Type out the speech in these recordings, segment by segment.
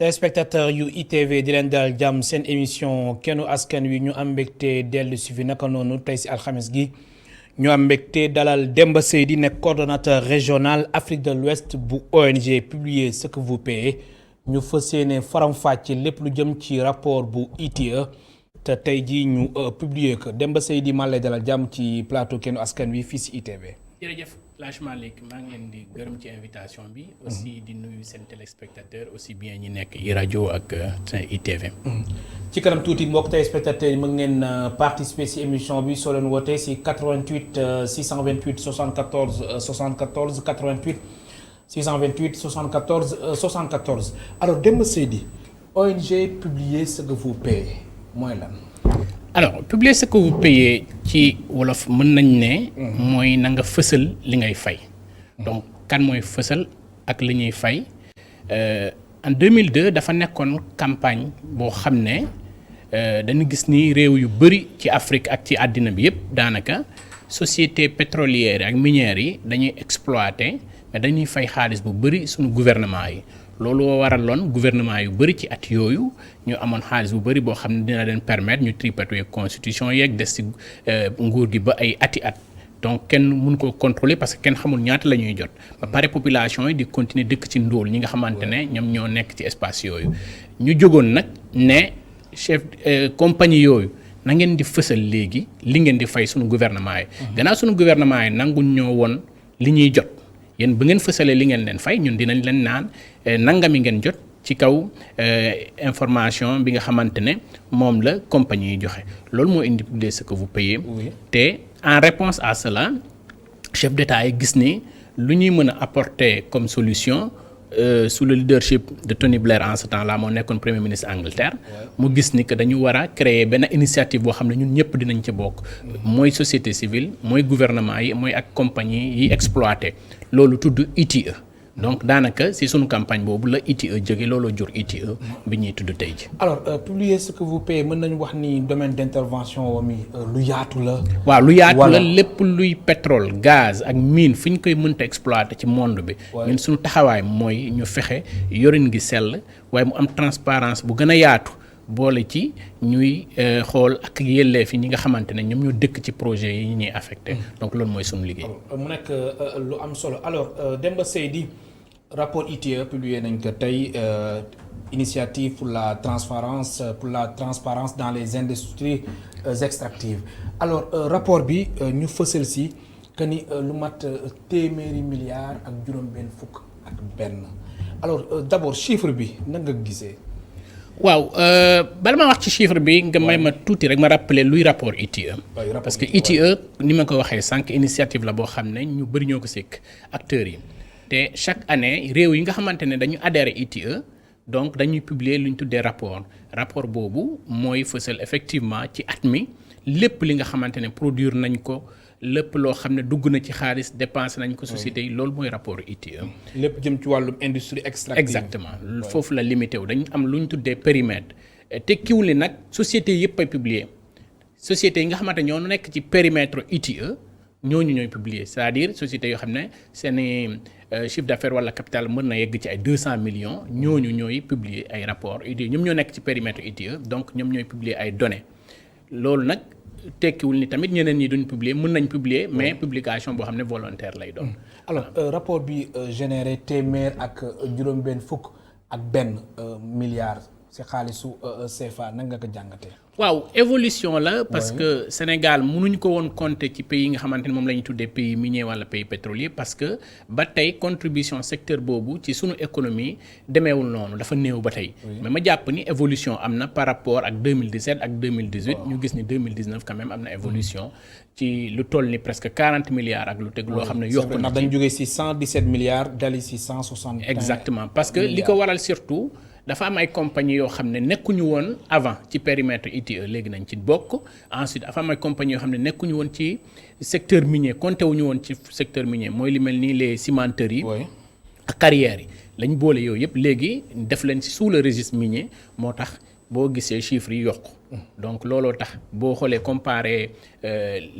téléspectateur yu ITV di leen dalal jàmm seen émission kennu askan wi ñu am mbégte dellu si fi naka noonu tey si alxames gi ñu am mbégte dalal Demba Seydi nekk coordonnateur régional Afrique de l'Ouest bu ONG Publiez ce que vous payez ñu fas yéene faram-fàcce lépp lu jëm ci rapport bu ITIE te tey jii ñu publier ko Demba Seydi maa lay dalal jàmm ci plateau kennu askan wi fii si ITV. jërëjëf Laj Malick maa ngi leen di gërëm ci invitation bi. aussi di nuyu seen téléspectateur aussi bien ñi nekk i rajo ak seen ITV. ci kanam tuuti mbokk téléspectateur yi mën ngeen participer si émission bi soo leen wootee si 88 628 74 74 88 628 74 74 alors Demba Seydi ONG Publiez ce que vous payez mooy lan. alors Publiez ce que vous payez ci wolof mën nañ ne. mooy na nga fësal li ngay fay. donc kan mooy fësal ak li ñuy fay en 2002 dafa nekkoon campagne boo xam ne dañu gis ni réew yu bëri ci Afrique ak ci àddina bi yëpp daanaka société pétrolière ak minière yi dañuy exploiter mais dañuy fay xaalis bu bëri suñu gouvernement yi. loolu waraloon gouvernement yu bëri ci at yooyu ñu amoon xaalis bu bëri boo xam ne dina leen permettre ñu tripatouiller constitution yeeg des ci nguur gi ba ay ati at donc kenn mun ko contrôler parce que kenn xamul ñaata la ñuy jot ba pare population yi di continuer dëkk ci ndóol ñi nga xamante ne ñoom ñoo nekk ci espace yooyu ñu jógoon nag ne chef compagnie yooyu na ngeen di fësal léegi li ngeen di fay suñu gouvernement yi gannaaw suñu gouvernement yi nanguñ ñoo woon li ñuy jot yéen bu ngeen fësalee li ngeen leen fay ñun dinañ leen naan nangami ngeen jot ci kaw information bi nga xamante ne moom la compagnie yi joxe loolu moo indi Publiez ce que vous payez. te en réponse à cela chef d'État yi gis ni lu ñuy mën a apporter comme solution sous le leadership de Tony Blair en ce temps là moo nekkoon premier ministre Angleterre. mu gis ni que dañu war a créer benn initiative boo xam ne ñun ñëpp dinañ ca bokk. mooy société civile mooy gouvernement yi mooy ak compagnie yi exploité loolu tudd ITIE. donc daanaka si sunu campagne boobu la ITIE jóge looloo jur ITIE bi ñuy tudd tey ji. alors Publiez ce que vous payez mën nañu wax ni domaine d'intervention mi lu yaatu la. waaw lu yaatu la lépp luy pétrole gaz ak mine fu ñu koy mënta exploiter ci monde bi. ñun suñu taxawaay mooy ñu fexe yorin gi sell waaye mu am transparence bu gën a yaatu boole ci ñuy xool ak yelleef yi ñi nga xamante ne ñoom ñoo dëkk ci projet yi ñuy affecté. donc loolu mooy suñu liggéey. mu nekk lu am solo alors Demba Seydi rapport ITIE publié nañ ko tey initiative pour la transparence dans les industries extractives alors rapport bi ñu fësal si que ni lu mat téeméeri milliards ak juróom-benn fukk ak benn alors d'abord chiffre bi na nga gisee. waaw bala ma wax ci chiffre bi nga may ma tuuti rek ma rappeler luy rapport ITIE. parce que ITIE ni ma ko waxee sànq initiative la boo xam ne ñu bëri ñoo ko sekk acteurs yi. te chaque année réew yi nga xamante ne dañu adhéré ITIE donc dañuy publier lu ñu tuddee rapport boobu mooy fësal effectivement ci at mi lépp li nga xamante ne produire nañ ko lépp loo xam ne dugg na ci xaalis dépensé nañ ko société yi loolu mooy rapport ITIE. lépp jëm ci wàllum industrie extractive. exactement foofu la limité wu dañu am lu ñu tuddee périmètre te kiw li nag société yëpp ay publier sociétés yi nga xamante ñoo nekk ci périmètre ITIE ñooñu ñooy publier c'est-à-dire sociétés yoo xam ne seeni chiffre d'affaires wala capital mën na yegg ci ay 200 millions ñooñu ñooy publier ay rapport ITIE ñoom ñoo nekk ci périmètre ITIE donc ñoom ñooy publier ay données loolu nag tekkiwul ni tamit ñeneen ñi duñ publier mën nañ publier mais publication boo xam ne volontaire lay doon. alors rapport bi généré téeméer ak juróom-benn fukk ak benn milliards ci xaalisu CFA nan nga ko jàngatee. waaw évolution la parce que Sénégal mënuñ ko woon compter ci pays yi nga xamante ne moom la ñuy tuddee pays minier wala pays pétrolier parce que ba tey contribution secteur boobu ci sunu économie demeewul noonu dafa néew ba tey. mais ma jàpp ni évolution am na par rapport ak 2017 ak 2018. ñu gis ni 2019 quand même am na évolution ci lu toll ni presque 40 milliards ak lu teg loo xam ne yokku na ndax dañu jógee ci 117 milliards dali ci 160. exactement parce que li ko waral surtout. dafa am ay compagnie yoo xam ne nekkuñu woon avant ci périmètre ITIE léegi nañ ci bokk ensuite dafa am ay compagnie yoo xam ne nekkuñu woon ci secteur minier compté wuñu woon ci secteur minier mooy li mel ni les cimenteries yi ak carrières yi lañ boole yooyu yëpp léegi def leen ci sous le registre minier moo tax boo gisee chiffres yi yokku donc looloo tax boo xoolee comparer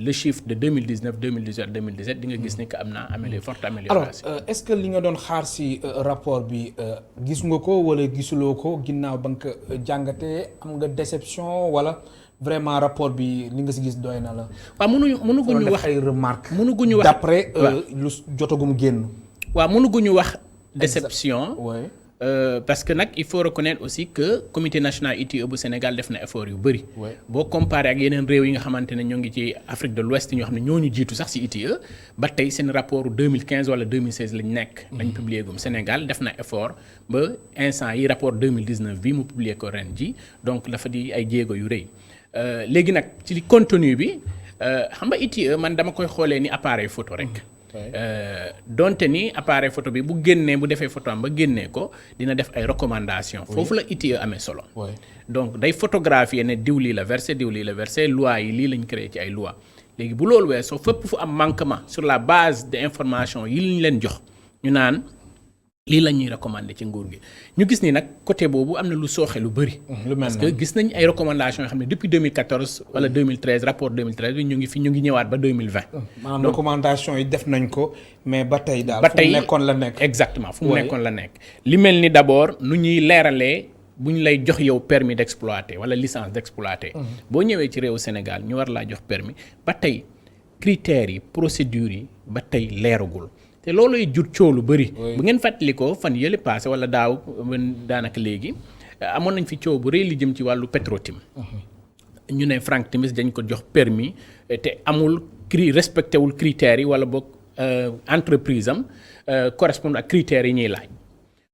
le chiffre de 2019 2018 2017 di nga gis ni que am na forte amélioration. alors est-ce que li nga doon xaar ci rapport bi gis nga ko wala gisuloo ko ginnaaw ba nga ko jàngatee am nga déception wala vraiment rapport bi li nga ci gis doy na la. waaw mënuguñu wax ay remarques. mënuguñu wax d'après lu jotagum génn. waaw mënuguñu wax déception. ouais. Parce que nag il faut reconnaître aussi que comité national ITIE bu Sénégal def na effort yu bëri. boo comparé ak yeneen réew yi nga xamante ne ñoo ngi ci Afrique de l'Ouest ñoo xam ne ñoo ñu jiitu sax ci ITIE ba tey seen rapport 2015 wala 2016 lañ nekk. lañ publier gum Sénégal def na effort ba instant yi rapport 2019 bi mu publier ko ren ji donc dafa di ay jéego yu rëy léegi nag ci contenu bi xam nga ITIE man dama koy xoolee ni appareil photo rek. donte ni appareil photo bi bu génnee bu defee photo am ba génnee ko dina def ay recommandations. foofu la ITIE amee solo. donc day photographier ne diw lii la versé diw lii la versé loi yi lii lañ créé ci ay loi léegi bu loolu weesoo fépp fu am manquement sur la base de information yi ñu leen jox ñu naan lii la ñuy recommander ci nguur gi ñu gis ni nag côté boobu am na lu sooxe lu bëri. parce que gis nañ ay recommandations yoo xam ne depuis 2014 wala 2013 rapport 2013 bi ñu ngi ñëwaat ba 2020. maanaam recommandations yi def nañ ko mais ba tey daal. ba tey fu mu nekkoon la nekk. exactement fu mu nekkoon la nekk. li mel ni d'abord nu ñuy leeralee bu ñu lay jox yow permis d'exploiter wala licence d'exploiter. boo ñëwee ci réewu Sénégal ñu war laa jox permis ba tey critères yi procédures yi ba tey leeragul. te looluy jur coow lu bëri. bu ngeen fàttalikoo fan yële passé wala daaw daanaka léegi amoon nañ fi coow bu rëy li jëm ci wàllu Petro-Tim. ñu ne Franck Timis dañ ko jox permis te amul respecté wul critères yi wala boog entreprise am correspond ak critères yi ñuy laaj.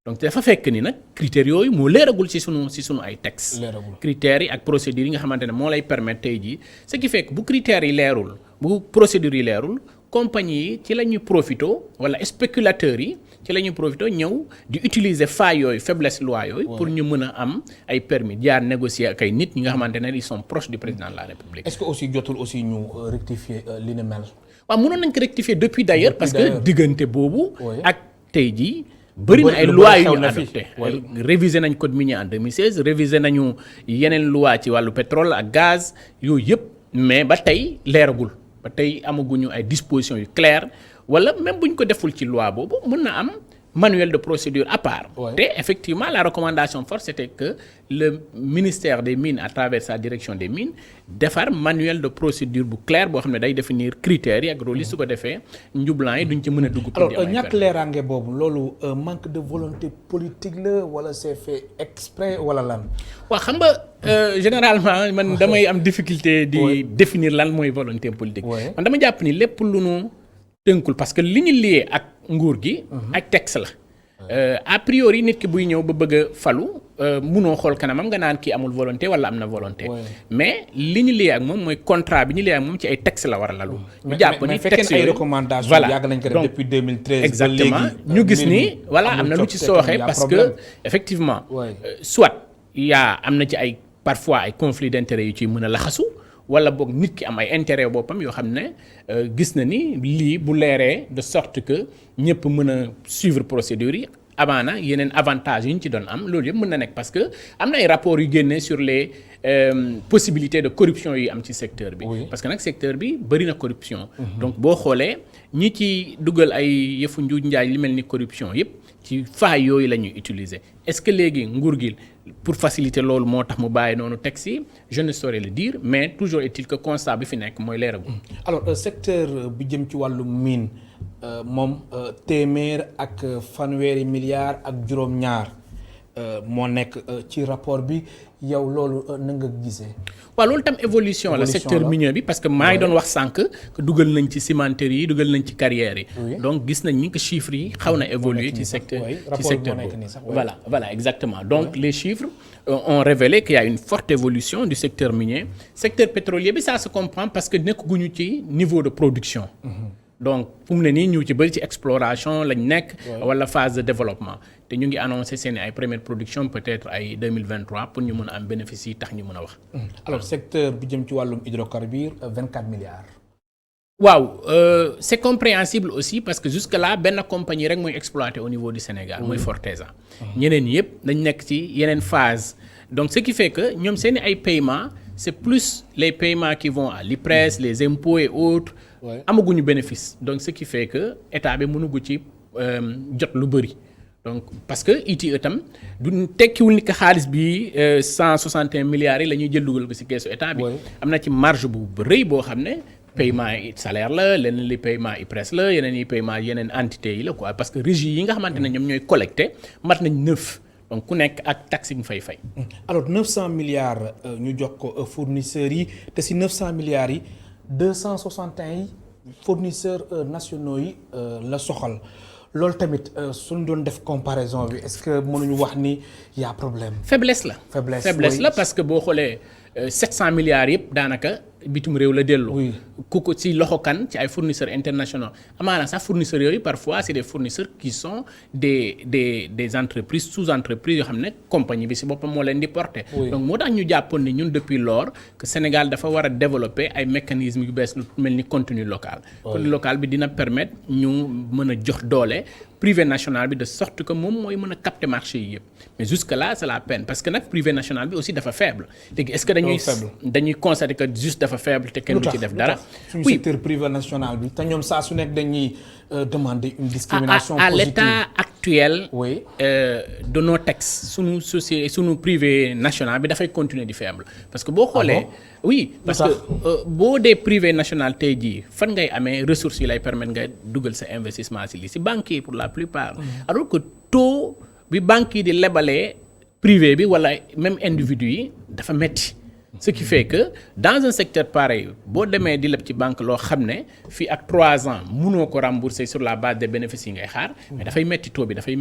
donc dafa fekk ni nag critères yooyu moo leeragul ci sunu ay textes. critères yi ak procédures yi nga xamante ne moo lay permettre tey jii ce qui fait que bu critères yi leerul bu procédures yi leerul. compagnie yi ci la ñuy profité wala spéculateurs yi ci la ñuy profité ñëw di utiliser failles yooyu faiblesse loi yooyu. pour ñu mën a am ay permis jaar négocier ak ay nit ñi nga xamante ne ils sont proches du président de la République. est-ce que aussi jotul aussi ñu rectifier li ni mel. waaw mënoon nañ ko rectifier depuis d'ailleurs parce que diggante boobu. ak tey jii. bëri na ay lois yu ñu adopté révisé nañ code minier en 2016 révisé nañu yeneen loi ci wàllu pétrole ak gaz yooyu yëpp mais ba tey leeragul. ba tey amaguñu ay dispositions yu claires wala même bu ñu ko deful ci loi boobu mën na am manuel de procédure à part. te effectivement la recommandation forte c'était que le ministère des mines à travers sa direction des mines defar manuel de procédure bu clair boo xam ne day définir critères yi ak rôle yi su ko defee njublaan yi duñ ci mën a dugg. alors ñàkk leeraange boobu loolu manque de volonté politique la wala c'est fait exprès wala lan. waaw xam nga généralement man damay am difficulté di définir lan mooy volonté politique. man dama jàpp ni lépp lu nu tënkul parce que li ñu lié ak nguur gi. ak texte la. a priori nit ki buy ñëw ba bëgg a falu munoo xool kanamam nga naan kii amul volonté wala am na volonté. mais li ñu lié ak moom mooy contrat bi ñu lié ak moom ci ay texte la war a lalu. ñu jàpp ni texte ay recommandations yàgg nañ ko def depuis 2013. exactement ñu gis ni voilà am na lu ci sooxe parce que effectivement soit am na ci ay parfois ay conflits d'intérêts yu ciy mën a laxasu. wala boog nit ki am ay intérêt boppam yoo xam ne gis na ni lii bu leeree de sorte que ñëpp mën a suivre procédure yi amaana yeneen avantages yu ñu ci doon am loolu yëpp mën na nekk parce que am na ay rapports yu génnee sur les possibilités de corruption yi am ci secteur bi. parce que nag secteur bi bëri na corruption. donc boo xoolee ñi ci dugal ay yëfu njuuj njaaj li mel ni corruption yëpp ci failles yooyu la ñuy utiliser est-ce que léegi nguur gi pour faciliter loolu moo tax mu bàyyi noonu texte yi je ne saurais le dire mais toujours est-il que constat bi fi nekk mooy leeragul. alors secteur bi jëm ci wàllu mine moom téeméer ak fanweeri milliards ak juróom-ñaar moo nekk ci rapport bi yow loolu na nga gisee. waaw loolu tam évolution la secteur minier bi parce que maa ngi doon wax sànq que dugal nañ ci cimenterie yi dugal nañ ci carrières yi. donc gis nañ ni que chiffres yi xaw na évoluer ci secteur boobu voilà exactement donc les chiffres ont révélé qu'il y a une forte évolution du secteur minier secteur pétrolier bi ça se comprend parce que nekkuñu ci niveau de production. donc fu mu ne nii ñu ci bëri ci exploration lañ nekk. wala phase de développement te ñu ngi annoncé seen ay première production peut-être ay 2023 pour ñu mën a am bénéfice yi tax ñu mën a wax. alors secteur bi jëm ci wàllum hydrocarbures 24 milliards waaw c'est compréhensible aussi parce que jusque là benn compagnie rek mooy exploité au niveau du Sénégal mooy Forteza. ñeneen yëpp dañ nekk ci yeneen phase donc ce qui fait que ñoom seen ay paiements c'est plus les paiements qui vont à l'IPRES les impôts et autres. amaguñu bénéfice donc ce qui fait que état bi mënugu ci jot lu bëri. donc parce que ITIE tam du tekkiwul ni que xaalis bi 161 milliards yi la ñuy jël dugal ko ci keesu état bi. am na ci marge bu rëy boo xam ne. paiement salaire la leneen li paiement IPRES la yeneen yi paiement yeneen entités yi la quoi parce que régie yi nga xamante ne ñoom ñooy collecté mat nañ 9 donc ku nekk ak taxe yi nga fay. alors 900 milliards ñu jox ko fournisseurs yi te ci 900 milliards yi 261 yi fournisseurs nationaux yi la soxal loolu tamit suñ doon def comparaison bi est-ce que mënuñu wax ni y a problème. faiblesse la. faiblesse la parce que boo xoolee 700 milliards yëpp daanaka. bitum réew la dellu ku ko ci loxo kan ci ay fournisseurs internationaux amaana sax fournisseurs yooyu parfois c'est des fournisseurs qui sont des entreprises sous-entreprises yoo xam ne compagnie bi ci boppam moo leen di porter donc moo tax ñu jàppoon ni ñun depuis lors que Sénégal dafa war a développer ay mécanismes yu bees lu mel ni contenu local contenu local bi dina permettre ñu mën a jox doole privé national bi de sorte que moom mooy mën a capter marché yi yëpp mais jusque là c'est la peine parce que nag privé national bi aussi dafa faible léegi est-ce que dañuy constater que juste dafa faible te kenn du ci def dara. suñu secteur privé national bi te ñoom saa su nekk dañuy demander une discrimination à positive. l'état actuel. de nos textes sunu privé national bi dafay continuer di faible. parce que boo xoolee. oui parce que boo dee privé national tey jii fan ngay amee ressources yi lay permettre nga dugal sa investissement ci lii ci banques yi pour la plupart. alors que taux bi banques yi di lebalee privé bi wala même individu yi dafa metti ce qui fait que dans un secteur pareil boo demee di leb ci banque loo xam ne fii ak 3 ans mënoo ko rembourser sur la base des bénéfices yi ngay xaar mais dafay metti taux bi dafay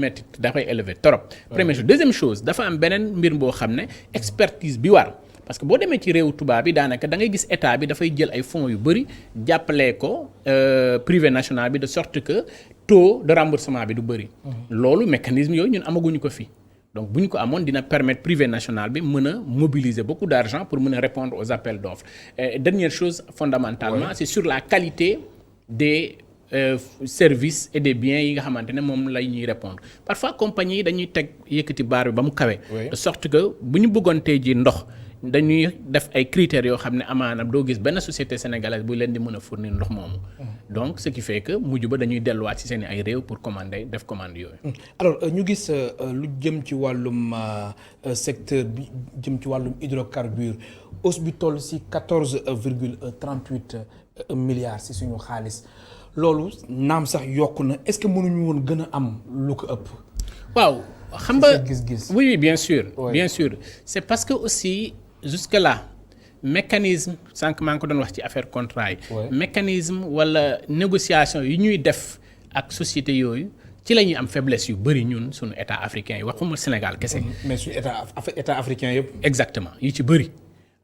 élevé trop. première chose deuxième chose dafa am beneen mbir boo xam ne expertise bi war parce que boo demee ci réewu tubaab bi daanaka da ngay gis état bi dafay jël ay fonds yu bëri jàppalee ko privé national bi de sorte que taux de remboursement bi du bëri. loolu mécanisme yooyu ñun amaguñu ko fii. donc bu ñu ko amoon dina permettre privé national bi mën a mobiliser beaucoup d'argent pour mën a répondre aux appels d'offres dernière chose fondamentalement c'est sur la qualité des services et des biens yi nga xamante ne moom la ñuy répondre parfois compagnie yi dañuy teg yëkkati baar bi ba mu kawe de sorte que bu ñu bëggoon tey ji ndox dañuy def ay critères yoo xam ne amaana doo gis benn société sénégalaise bu leen di mën a fournir ndox moomu donc ce qui fait que mujj ba dañuy delluwaat ci seen ay réew pour commander def commande yooyu. alors ñu gis lu jëm ci wàllum secteur bi jëm ci wàllum hydrocarbures hausse bi toll ci 14,38 milliards ci suñu xaalis loolu naam sax yokku na est-ce que mënuñu woon gën a am lu ko ëpp. waaw xam nga gis-gis. oui bien sûr. bien sûr c'est parce que aussi jusque là. mécanisme sànq maa ngi ko doon wax ci affaire contrat yi. mécanisme wala négociation yi ñuy def ak société yooyu ci la ñuy am faiblesse yu bëri ñun suñu état africain yi waxuma Sénégal kese. mais suñu état africain yëpp. exactement yi ci bëri.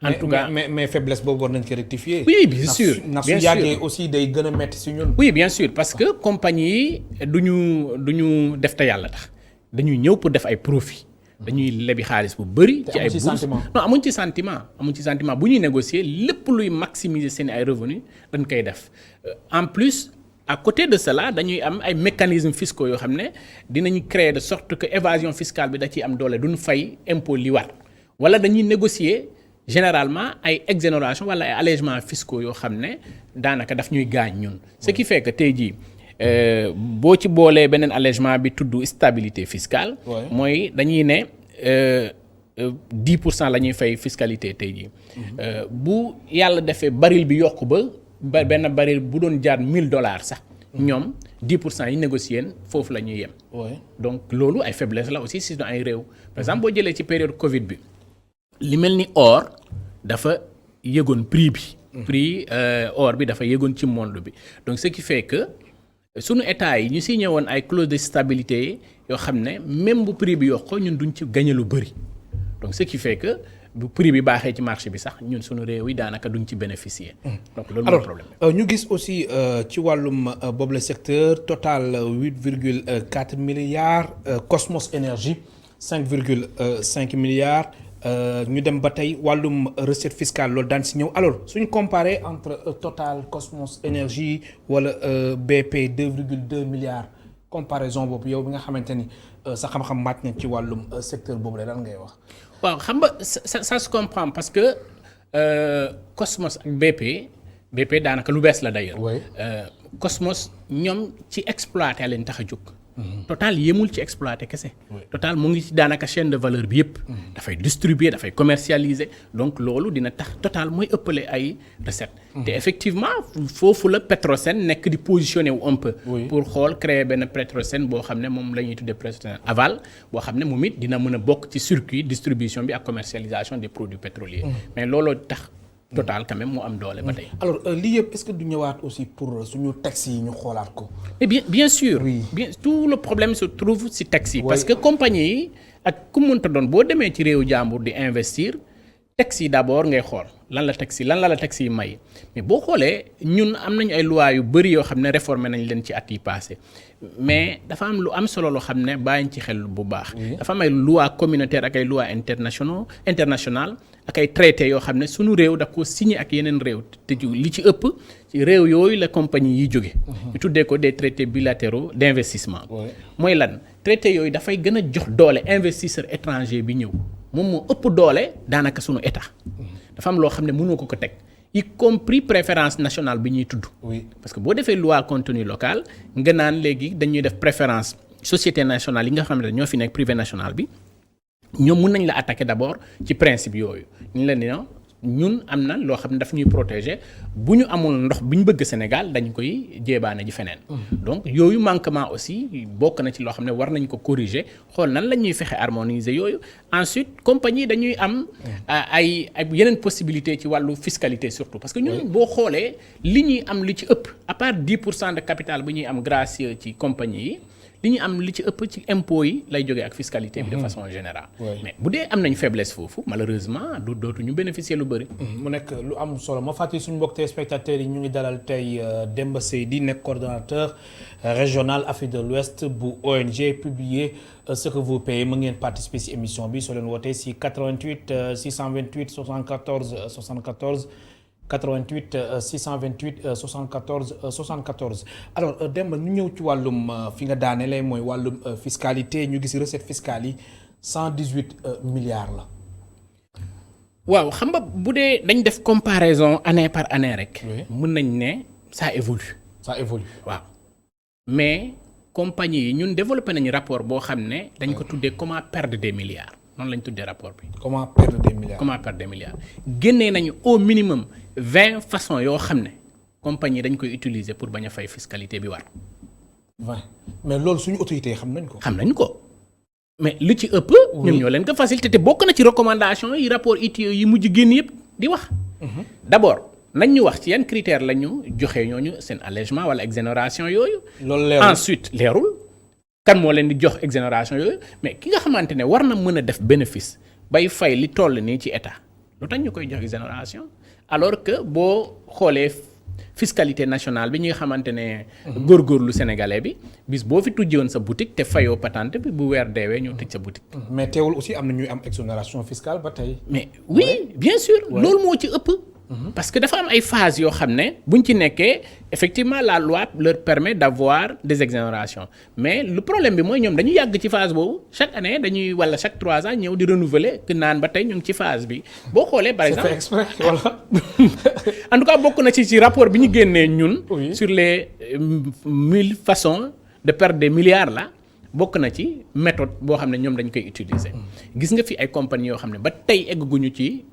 en tout cas mais faiblesse boobu war nañ ko rectifier. oui bien sûr ndax su yàggee aussi day gën a metti si ñun. oui bien sûr parce que compagnie yi du ñu def te yàlla tax dañuy ñëw pour def ay profit. dañuy lebi xaalis bu bëri. ci ay bourse non amuñ ci sentiment bu ñuy négocier lépp luy maximiser seen ay revenus dañ koy def en plus à côté de cela dañuy am ay mécanismes fiscaux yoo xam ne dinañ créer de sorte que évasion fiscale bi da ciy am doole duñ fay impôt li war wala dañuy négocier généralement ay exonération wala ay allègements fiscaux yoo xam ne daanaka daf ñuy gaañ ñun. ce qui fait que tey jii. boo ci boolee beneen allègement bi tudd stabilité fiscale. mooy dañuy ne 10% la ñuy fay fiscalité tey jii. bu yàlla defee baril bi yokk ba benn baril bu doon jaar $1000 sax. ñoom 10% yi négocié foofu la ñuy yem. donc loolu ay faiblesse la aussi si ay réew. par exemple boo jëlee ci période Covid bi li mel ni or dafa yëgoon prix bi. prix or bi dafa yëgoon ci monde bi donc ce qui fait que. sunu état yi ñu signé woon ay clause de stabilité yoo xam ne même bu prix bi yokk ñun duñ ci gagné lu bëri donc ce qui fait que bu prix bi baaxee ci marché bi sax ñun sunu réew yi daanaka duñ ci bénéficier. donc loolu mooy problème. ñu gis aussi ci wàllum boobu le secteur total 8,4 milliards Cosmos Énergie 5,5 milliards ñu dem ba tey wàllum recette fiscale loolu daan si ñëw alors suñu comparé entre Total Cosmos Énergie wala BP 2,2 milliards comparaison boobu yow bi nga xamante ni sa xam-xam màcc na ci wàllum secteur boobu la lan ngay wax. waaw xam nga ça se comprend parce que Cosmos ak BP daanaka lu bees la d'ailleurs. oui Cosmos ñoom ci exploiter leen tax a jóg. Total yemul ci exploiter kese. Total mu ngi ci daanaka chaîne de valeur bi yëpp. dafay distribuer dafay commercialiser donc loolu dina tax Total mooy ëppale ay recettes. te effectivement foofu la Petrosen nekk di positionné wu un peu. pour xool créer benn Petrosen boo xam ne moom la ñuy tuddee Petrosen aval boo xam ne moom it dina mën a bokk ci circuit distribution bi ak commercialisation des produits pétroliers. mais looloo tax. Total quand même mu am doole ba tey. alors lii yëpp est-ce que du ñëwaat aussi pour suñu taxes yi ñu xoolaat ko. mais bien sûr. oui bien tout le problème se trouve ci taxes yi. parce que compagnie yi ak ku mënta doon boo demee ci réewu jàmbur di investir taxes yi d'abord ngay xool lan la taxes yi may mais boo xoolee ñun am nañu ay lois yu bari yoo xam ne réformé nañ leen ci at yi passé mais dafa am lu am solo loo xam ne bàyyiñ ci xel bu baax. dafa am ay lois communautaires ak ay lois internationales ak ay traités yoo xam ne sunu réew da ko signé ak yeneen réew te li ci ëpp ci réew yooyu la compagnie yi jóge ñu tuddee ko des traités bilatéraux d'investissement. mooy lan traité yooyu dafay gën a jox doole investisseur étranger bi ñëw moom moo ëpp doole daanaka sunu état. dafa am loo xam ne mënoo ko teg y compris préférence nationale bi ñuy tudd. parce que boo defee loi contenu local nga naan léegi dañuy def préférence société nationale yi nga xam ne ñoo fi nekk privé national bi ñoom mën nañ la attaquer d'abord ci principe yooyu ñu la ne ñun am na loo xam ne daf ñuy protéger bu ñu amul ndox bi ñu bëgg Sénégal dañ koy jéebaane ji feneen. donc yooyu manquement aussi bokk na ci loo xam ne war nañ ko corriger xool nan la ñuy fexe harmoniser yooyu ensuite compagnie dañuy am ay yeneen possibilité ci wàllu fiscalité surtout parce que ñun boo xoolee li ñuy am li ci ëpp à part 10% de capital bu ñuy am gracieux ci compagnie yi li ñu am li ci ëpp ci impôts yi lay jógee ak fiscalité bi de façon générale. mais bu dee am nañ faiblesse foofu malheureusement dootuñu bénéficier lu bëri. mu nekk lu am solo ma fàttali suñu mbokk téléspectateurs yi ñu ngi dalal tey Demba Seydi nekk coordonnateur régional Afrique de l'Ouest bu ONG Publiez ce que vous payez mu ngeen participer ci émission bi soo leen wootee ci 88 628 74 74. 88 628 74 74 alors Demba ñu ñëw ci wàllum fi nga daanelee mooy wàllum fiscalité ñu gis recette fiscale yi 118 milliards la. waaw xam nga bu dee dañ def comparaison année par année rek. mën nañ ne ça évolue. waaw mais compagnie yi ñun développé nañu rapport boo xam ne dañ ko tuddee comment perdre des milliards noonu lañ tuddee rapport bi. comment perdre des milliards. génnee nañu au minimum 20 façons yoo xam ne compagnie dañ koy utiliser pour bañ a fay fiscalité bi war. 20 mais loolu suñu autorités yi xam nañ ko. mais li ci ëpp. ñoom ñoo leen ko facilité te bokk na ci recommandation yi rapport ITIE yi mujj génn yëpp di wax. d'abord nañ ñu wax ci yan critères la ñu joxe ñooñu seen allègement wala exonération yooyu. loolu leerul ensuite leerul. kan moo leen di jox exonération yooyu mais ki nga xamante ne war na mën a def bénéfice bay fay li toll nii ci état lu tax ñu koy jox exonération alors que boo xoolee fiscalité nationale bi ñi nga xamante ne góorgóorlu sénégalais bi bis boo fi tujjewoon sa boutique te fayoo patente bi bu weer deewee ñu tëj sa boutique. mais teewul aussi am na ñuy am exonération fiscale ba tey. mais oui bien sûr loolu moo ci ëpp. parce que dafa am ay phases yoo xam ne buñ ci nekkee effectivement la loi leur permet d'avoir des exonérations mais le problème bi mooy ñoom dañuy yàgg ci phase boobu chaque année dañuy wala chaque 3 ans ñëw di renouveler que naan ba tey ñu ngi ci phase bi boo xoolee par exemple c'est fait exprès wala. en tout cas bokk na ci rapport bi ñu génnee ñun. sur les 1000 façons de perdre des milliards là bokk na ci méthode boo xam ne ñoom dañ koy utiliser. gis nga fi ay compagnies yoo xam ne ba tey egguñu ci.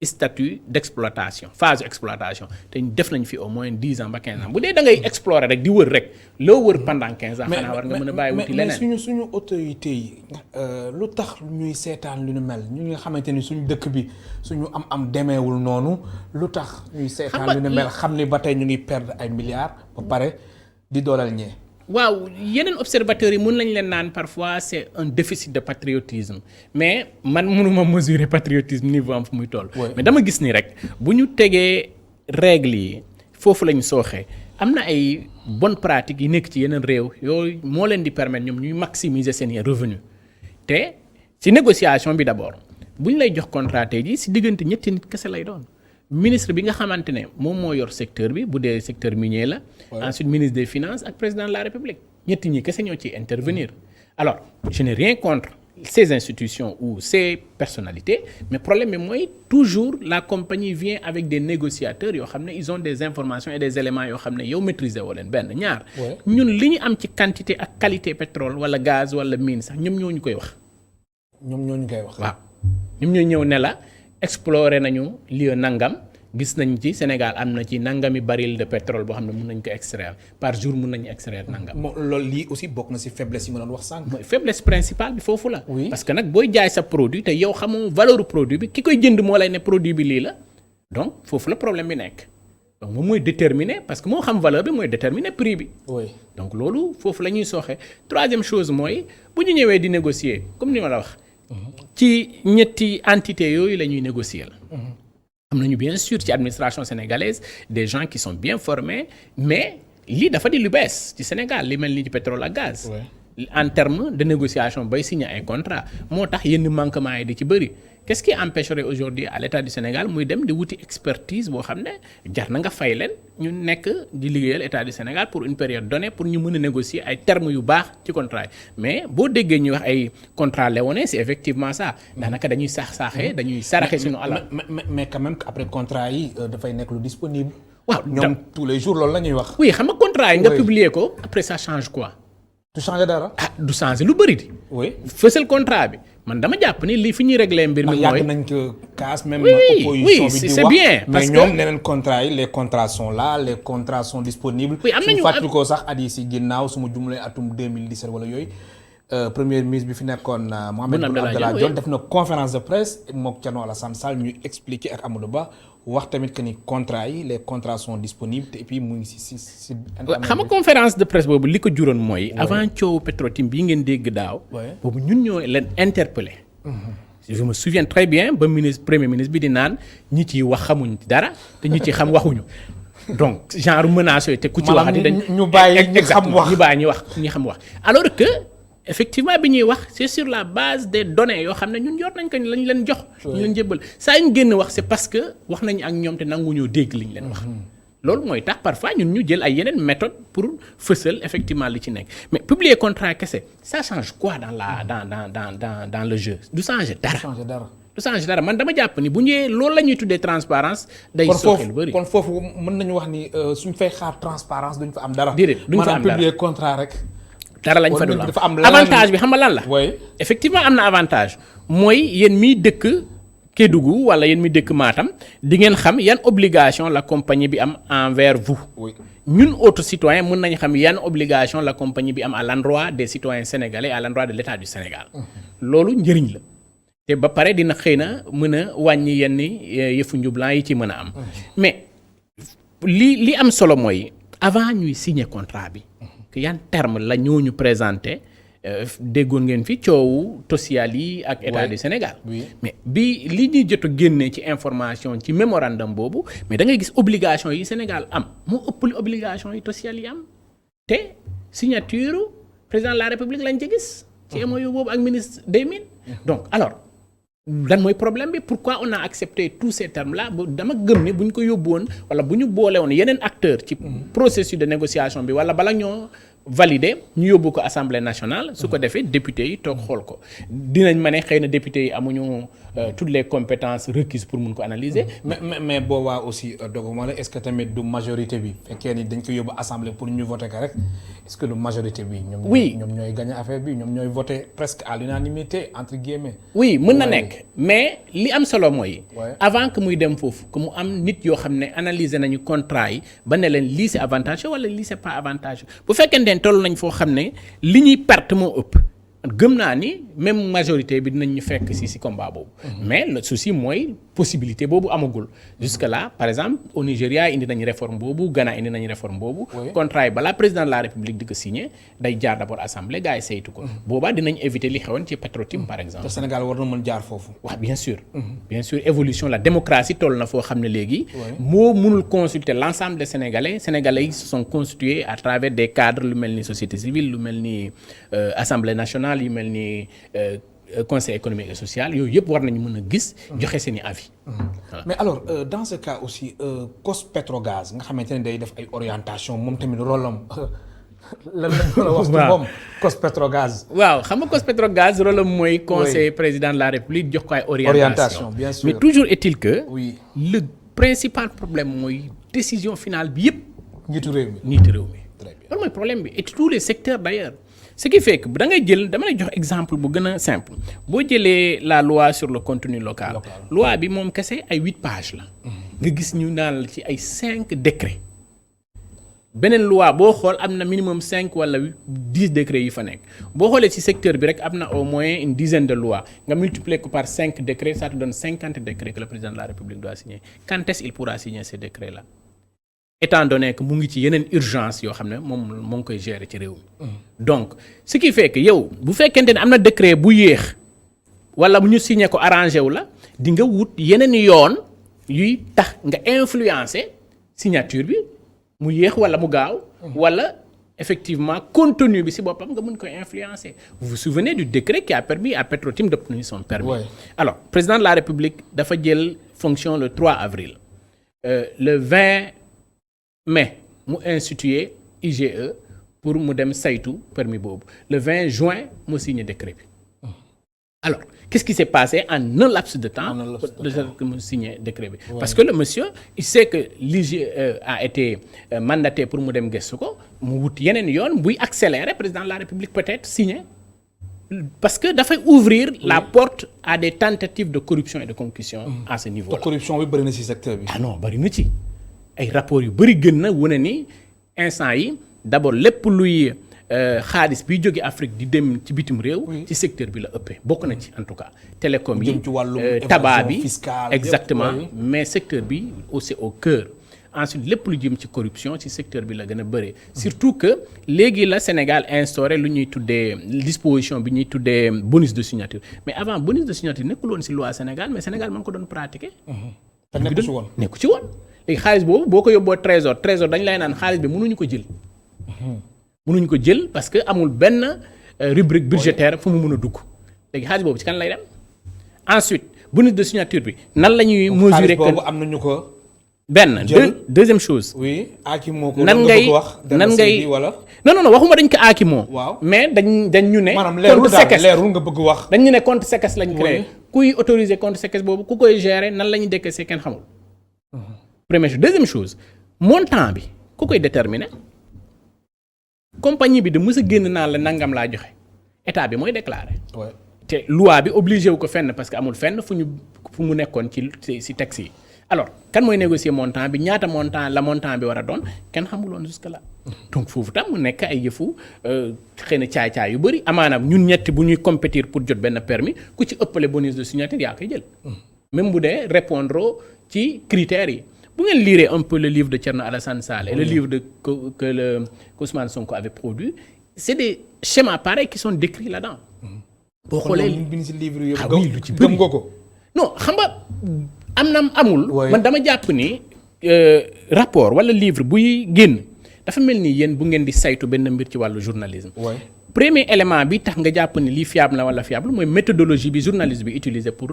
statut d'exploitation phase exploitation te def nañ fi au moins 10 ans ba 15 ans bu dee da ngay explorer rek di wër rek loo wër pendant 15 ans. xanaa war nga mën a bàyyi wuti leneen mais suñu autorité yi lu tax ñuy seetaan lu ñu mel ñu nga xamante ni suñu dëkk bi suñu am demeewul noonu lu tax ñuy seetaan lu ñu mel xam ni ba tey ñu ngi perdre ay milliards ba pare di doolal ñee. waaw yeneen observateurs yi mun nañ leen naan parfois c'est un déficit de patriotisme mais man mënuma mesurer patriotisme niveau am fu muy toll. mais dama gis ni rek bu ñu tegee règles yi foofu lañu sooxee am na ay bonnes pratiques yi nekk ci yeneen réew yooyu moo leen di permettre ñoom ñuy maximiser seen revenu te ci négociation bi d'abord bu ñu lay jox contrat tey jii si diggante ñetti nit kese lay doon ministre bi nga xamante ne moom moo yor secteur bi bu dee secteur minier la. ensuite ministre des finances ak président de la république ñetti ñi kese ñoo ciy intervenir. alors je n'ai rien contre ces institutions ou ces personnalités mais problème bi mooy toujours la compagnie vient avec des négociateurs yoo xam ne ils ont des informations et des éléments yoo xam ne yow maîtriser woo leen benn ñaar. ñun li ñu am ci quantité ak qualité pétrole wala gaz wala mine sax ñoom ñoo ñu koy wax. ñoom ñoo ñu koy wax. waaw ñoom ñoo ñëw ne la explorer nañu lieu nangam. gis nañ ci Sénégal am na ci nangami baril de pétrole boo xam ne mun nañ ko extraire par jour mun nañu extraire nangam. loolu lii aussi bokk na ci faiblesse yi ma doon wax sànq. mooy faiblesse principale bi foofu la. oui parce que nag booy jaay sa produit te yow xamoo valeur produit bi ki koy jënd moo lay ne produit bi lii la donc foofu la problème bi nekk donc moom mooy déterminer parce que moo xam valeur bi mooy déterminer prix bi. oui donc loolu foofu la ñuy sooxe troisième chose mooy bu ñu ñëwee di négocier comme ni ma la wax. ci ñetti entité yooyu la ñuy négocier la. am nañu bien sûr ci administration sénégalaise des gens qui sont bien formés mais lii dafa di lu bees ci Sénégal li mel ni ci pétrole ak gaz. en termes de négociation bay signer ay contrat moo tax yenn manquements yi di ci bëri qu'est-ce qui empêcherait aujourd'hui à l'État du Sénégal muy dem di wuti expertise boo xam ne jar na nga fay leen ñu nekk di liggéeyal État du Sénégal pour une période donnée pour ñu mën a négocier ay termes yu baax ci contrat yi mais boo déggee ñuy wax ay contrat léonin c'est effectivement ça daanaka dañuy saaxee dañuy saraxe suñu alal. mais quand même après contrat yi dafay nekk lu disponible. waaw ñoom tous les jours loolu la ñuy wax. oui xam nga contrat yi nga publier ko après ça change quoi. du changer dara. du changer lu bëri di. oui fësal contrat bi man dama jàpp ni li fi ñuy régler mbir mi mooy. yàgg nañ ko casse même. oui opposition bi di c'est wax bien. parce mais que ñoom neneen contrat yi les contrats sont là les contrats sont disponibles. oui am nañu su fàttali ko sax at yi si ginnaaw su ma jumlee atum 2017 wala yooyu premier ministre bi fi nekkoon Mohamed Boun Abdallah Dionne def na conférence de presse mook Thierno Alassane Sall ñu expliquer ak Amadou Ba wax tamit que ni contrat yi les contrats sont disponibles te et puis mu ngi si. xam nga conférence de presse boobu li ko juróon mooy. avant coow Petro-Tim bii ngeen dégg daaw. boobu ñun ñoo leen interpellé. je me souviens très bien ba premier ministre bi di naan ñi ciy wax xamuñ dara te ñi ci xam waxuñu. donc genre menace yooyu te ku ci waxati dañ ñu bàyyi ñi xam wax ñu bàyyi ñi xam wax alors que. effectivement bi ñuy wax c'est sur la base des données yoo xam ne ñun yor nañ ko lañ leen jox. ñu leen jébbal saa ñu génn wax c'est parce que wax nañu ak ñoom te nanguñoo dégg liñ leen wax. loolu mooy tax parfois ñun ñu jël ay yeneen méthode pour fësal effectivement li ci nekk mais publier contrat kese ça change quoi dans le jeu du changer dara. du changer dara man dama jàpp ni bu ñëwee loolu la ñuy tuddee transparence day soxee lu bëri kon foofu mën nañu wax ni suñ fay xaar transparence duñ fa am dara. déedéet duñ fa am dara maanaam publier contrat rek. dara lañ fa dul am avantage bi xam nga lan la. effectivement am na avantage mooy yéen miy dëkk Kédougou wala yéen miy dëkk Matam di ngeen xam yan obligation la compagnie bi am envers vous. ñun autres citoyens mën nañ xam yan obligation la compagnie bi am à l'endroit des citoyens sénégalais à l'endroit de l'État du Sénégal. loolu njëriñ la te ba pare dina xëy na mën a wàññi yenn yëfu njublan yi ci mën a am. mais li am solo mooy avant ñuy signer contrat bi. que yan terme la ñooñu présenté déggoon ngeen fi coowu social yi ak état du Sénégal. mais bi li ñuy jot a génnee ci information ci mémorandum boobu mais da ngay gis obligation yi Sénégal am moo ëpp li obligation yi social yi am te signature président de la République lañ ci gis. ci MOU boobu ak ministre des Mines. donc alors lan mooy problème bi pourquoi on a accepté tous ces termes là dama gëm ni bu ñu ko yóbbu woon wala bu ñu boole woon yeneen acteurs ci processus de négociation bi wala bala ñoo valider ñu yóbbu ko assemblée nationale su ko defee député yi toog xool ko dinañ ma ne xëy na député yi amuñu toutes les compétences requises pour mun ko analyser. mais boobaa aussi doguma la est-ce que tamit du majorité bi fekkee ni dañ ko yóbbu assemblée pour ñu voter ko rek est-ce que du majorité bi. ñoom ñooy gagner affaire bi ñoom ñooy voter presque à l'unanimité entre guillemets. oui mën na nekk mais li am solo mooy. avant que muy dem foofu que mu am nit yoo xam ne analyser nañu contrat yi ba ne leen lii c'est avantageux wala lii c'est pas avantageux bu fekkente ne toll nañ foo xam ne li ñuy perte moo ëpp. gëm naa ni même majorité bi dinañ ñu fekk ci combat boobu. mais le souci mooy possibilité boobu amagul. jusque là par exemple au Nigeria indi nañu réforme boobu Ghana indi nañu réforme boobu. contrat yi balaa président de la République di ko signer day jaar d'abord assemblée gars yi saytu ko. boobaa dinañ éviter li xewoon ci Petro-Tim par exemple. te Sénégal war na mën jaar foofu. waaw bien sûr. bien sûr évolution la démocratie toll na foo xam ne léegi. moo mënul consulter l'ensemble des Sénégalais yi se sont constitués à travers des cadres lu mel ni société civile lu mel ni assemblée nationale yu mel ni conseil économique et social yooyu yëpp war nañu mën a gis joxe seeni avis. Voilà. Mais alors dans ce cas aussi COS-Petrogaz nga xamante ne day def ay orientation moom tamit rôle am lan lañ mën a wax ci moom COS-Petrogaz. waaw xam nga COS-Petrogaz rôle am mooy conseil président de la République jox ko ay orientation bien sûr. mais toujours est-il que oui le principal problème mooy décision finale bi yëpp njiitu réew mi. très bien loolu mooy problème bi et tous les secteurs d'ailleurs ce qui fait que da ngay jël dama lay jox exemple bu gën a simple boo jëlee la loi sur le contenu local loi bi moom kese ay 8 pages la nga gis ñu naan ci ay 5 décrets beneen loi boo xool am na minimum 5 wala 10 décrets yi fa nekk boo xoolee ci secteur bi rek am na au moins une dizaine de lois nga multiplier ko par 5 décrets ça te donne 50 décrets que le président de la République doit signer quand est-ce qu'il pourra signer ces décrets là étant donné que mu ngi ci yeneen urgence yoo xam ne moom moo ngi koy gérer ci réew mi donc ce qui fait que yow bu fekkente ne am na décret bu yéex wala bu ñu signé ko arrangé wu la di nga wut yeneen yoon yuy tax nga influencer signature bi mu yéex wala mu gaaw wala effectivement contenu bi ci boppam nga mën koy influencer vous vous souvenez du décret qui a permis à Petro-Tim d'obtenir son permis. Ouais. Alors président de la République dafa jël fonction le 3 avril le 20 mai mu institué IGE pour mu dem saytu permis boobu le 20 juin mu signé décret bi alors qu'est-ce qui s'est passé en un laps de temps que mu signé décret bi parce que le monsieur il sait que l'IGE a été mandaté pour mu dem gëstu ko mu wut yeneen yoon buy accélérer président de la République peut-être signé parce que dafay ouvrir la porte à des tentatives de corruption et de concussion à ce niveau-là. te corruption bi bëri na ci secteur bi. ah non bëri na ci. ay rapports yu bëri gën na wane ni instant yi d'abord lépp luy xaalis biy jóge Afrique di dem ci bitim réew. ci secteur bi la ëppee bokk na ci en tout cas. télécom yi tabac bi exactement mais secteur bi aussi au cœur. ensuite lépp lu jëm ci corruption ci secteur bi la gën a bëri. surtout que léegi la Sénégal instauré lu ñuy tuddee disposition bi ñuy tuddee bonus de signature mais avant bonus de signature nekkul woon ci loi Sénégal mais Sénégal mën ko doon pratiquer. te nekku ci woon nekku ci woon. léegi xaalis boobu boo ko yóbboo trésor dañ lay naan xaalis bi mënuñu ko jël. mënuñu ko jël parce que amul benn rubrique budgétaire fu mu mën a dugg léegi xaalis boobu ci kan lay dem. ensuite bonus de signature bi nan la ñuy mesurer que boobu am nañu ko. benn deuxième chose. oui aakimoo ko nan ngay wala. non waxuma dañ ko aakimoo. waaw mais dañ ñu ne. maanaam leerul nga bëgg wax. dañ ñu ne compte séquestre lañ créé. kuy autoriser compte séquestre boobu ku koy gérer nan la ñuy décaisser kenn xamul. première chose deuxième chose montant bi ku koy déterminer compagnie bi de mës a génn naa la nangam laa joxe état bi mooy déclarer. te loi bi obligé wu ko fenn parce que amul fenn fu mu nekkoon ci texte yi. alors kan mooy négocier montant bi ñaata montant bi war a doon kenn xamuloon jusque là donc foofu tam mu nekk ay yëfu xëy na caay-caay yu bëri amaanaam ñun ñetti bu ñuy compétir pour jot benn permis ku ci ëppale bonus de signature yaa koy jël. même bu dee répondre ci critères yi. bu ngeen lire un peu le livre de Thierno Alassane Sall et le livre que Ousmane Sonko avait produit c'est des schémas pareils qui sont décrits là-dedans. boo xoolee bind ci livre yi lu ci bëri gëm nga ko. non xam nga amul. man dama jàpp ni rapport wala livre buy génn dafa mel ni yéen bu ngeen di saytu benn mbir ci wàllu journalisme. premier élément bi tax nga jàpp ni lii fiable na wala fiable mooy méthodologie bi journaliste bi utiliser pour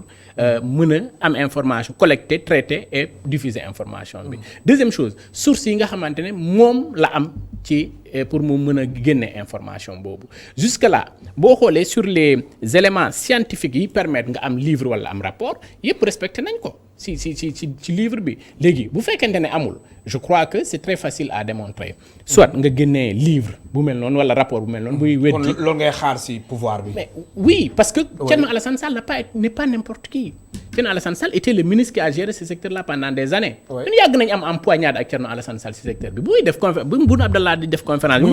mën a am information collecter traiter et diffuser information bi. deuxième chose source yi nga xamante ne moom la am ci pour mu mën a génne information boobu jusque là boo xoolee sur les éléments scientifiques yi permettre nga am livre wala am rapport yépp respecté nañ ko ci livre bi léegi bu fekkente ne amul je crois que c'est très facile à démontrer soit nga génnee livre bu mel noonu wala rapport bu mel noonu buy weddi. kon loolu ngay xaar ci pouvoir bi. mais oui parce que Thierno Alassane Sall n'est pas n'importe qui. Thierno Alassane Sall était le ministre qui a géré ce secteur-là pendant des années. ñun yàgg nañ am empoignade ak Thierno Alassane Sall ci secteur bi bu muy def conférence bu Boun Abdallah di def conférence. mu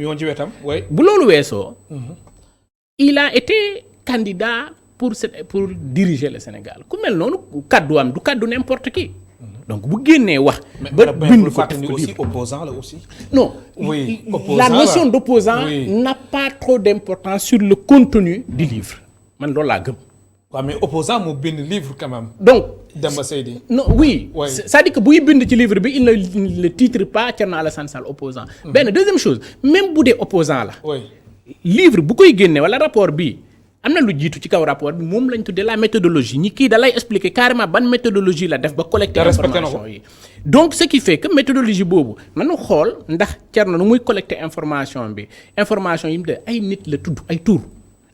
yoon ci wetam bu loolu weesoo. il a été candidat pour diriger le Sénégal ku mel noonu kaddu am du kaddu n'importe qui. donc bu génnee wax. ba bind ko def ko aussi opposant la aussi. non la notion d'opposant n'a pas trop d'importance sur le contenu du livre man loolu laa gëm. waaw mais opposant moo bind livre quand même. donc Demba Seydi. non oui. c'est-à-dire que buy bind ci livre bi il ne le titre pas Thierno Alassane Sall opposant. benn deuxième chose même bu dee opposant la. livre bu koy génne wala rapport bi am na lu jiitu ci kaw rapport bi moom lañ tuddee la méthodologie ñi kii da lay expliquer carrément ban méthodologie la def ba collecter information yi. donc ce qui fait que méthodologie boobu nanu xool ndax Thierno nu muy collecter information bi information yi mu de ay nit la tudd ay tur